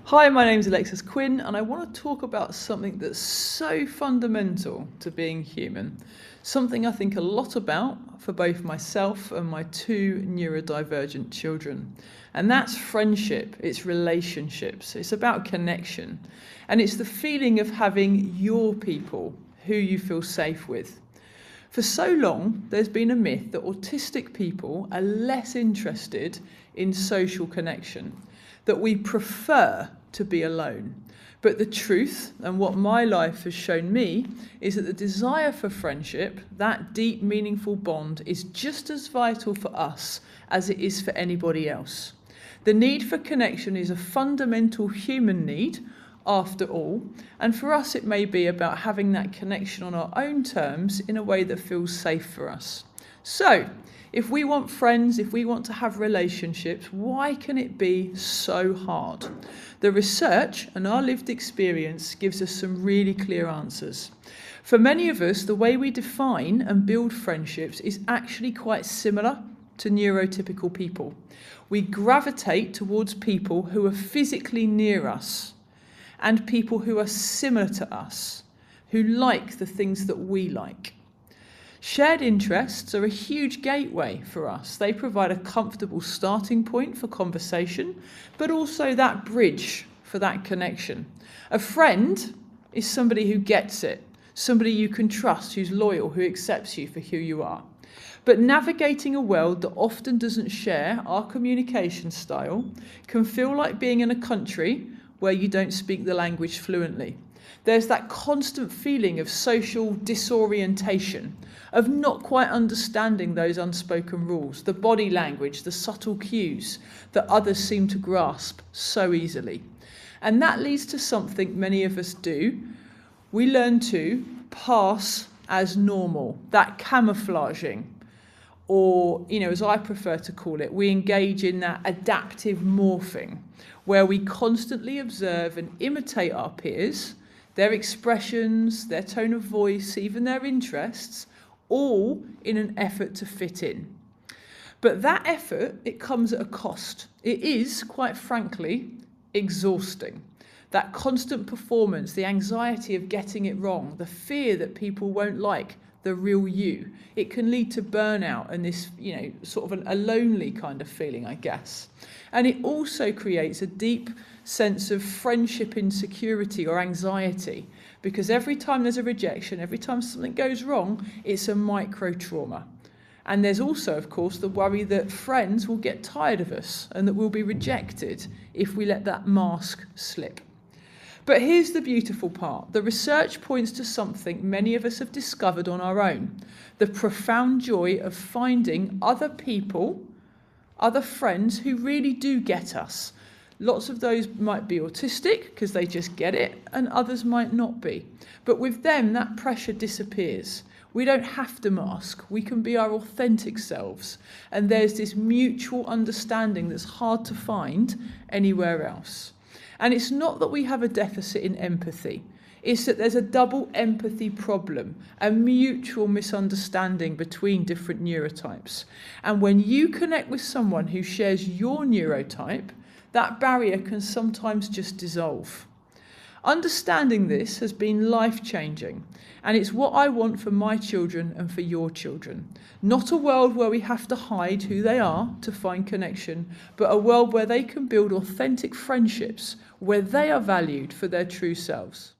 Hi, my name's Alexis Quinn, and I want to talk about something that's so fundamental to being human. Something I think a lot about for both myself and my two neurodivergent children. And that's friendship, it's relationships, it's about connection. And it's the feeling of having your people who you feel safe with. For so long, there's been a myth that autistic people are less interested in social connection, that we prefer to be alone. But the truth, and what my life has shown me, is that the desire for friendship, that deep, meaningful bond, is just as vital for us as it is for anybody else. The need for connection is a fundamental human need, after all, and for us it may be about having that connection on our own terms in a way that feels safe for us. So, if we want friends, if we want to have relationships, why can it be so hard? The research and our lived experience gives us some really clear answers. For many of us, the way we define and build friendships is actually quite similar to neurotypical people. We gravitate towards people who are physically near us and people who are similar to us, who like the things that we like. Shared interests are a huge gateway for us. They provide a comfortable starting point for conversation, but also that bridge for that connection. A friend is somebody who gets it, somebody you can trust, who's loyal, who accepts you for who you are. But navigating a world that often doesn't share our communication style can feel like being in a country where you don't speak the language fluently. There's that constant feeling of social disorientation, of not quite understanding those unspoken rules, the body language, the subtle cues that others seem to grasp so easily. And that leads to something many of us do. We learn to pass as normal, that camouflaging, or, as I prefer to call it, we engage in that adaptive morphing, where we constantly observe and imitate our peers, their expressions, their tone of voice, even their interests, all in an effort to fit in. But that effort, it comes at a cost. It is, quite frankly, exhausting. That constant performance, the anxiety of getting it wrong, the fear that people won't like the real you, it can lead to burnout and this, sort of a lonely kind of feeling, I guess. And it also creates a deep sense of friendship insecurity or anxiety, because every time there's a rejection, every time something goes wrong, it's a micro trauma. And there's also, of course, the worry that friends will get tired of us and that we'll be rejected if we let that mask slip. But here's the beautiful part. The research points to something many of us have discovered on our own: the profound joy of finding other people, other friends who really do get us. Lots of those might be autistic because they just get it, and others might not be. But with them, that pressure disappears. We don't have to mask. We can be our authentic selves. And there's this mutual understanding that's hard to find anywhere else. And it's not that we have a deficit in empathy. It's that there's a double empathy problem, a mutual misunderstanding between different neurotypes. And when you connect with someone who shares your neurotype, that barrier can sometimes just dissolve. Understanding this has been life-changing, and it's what I want for my children and for your children. Not a world where we have to hide who they are to find connection, but a world where they can build authentic friendships, where they are valued for their true selves.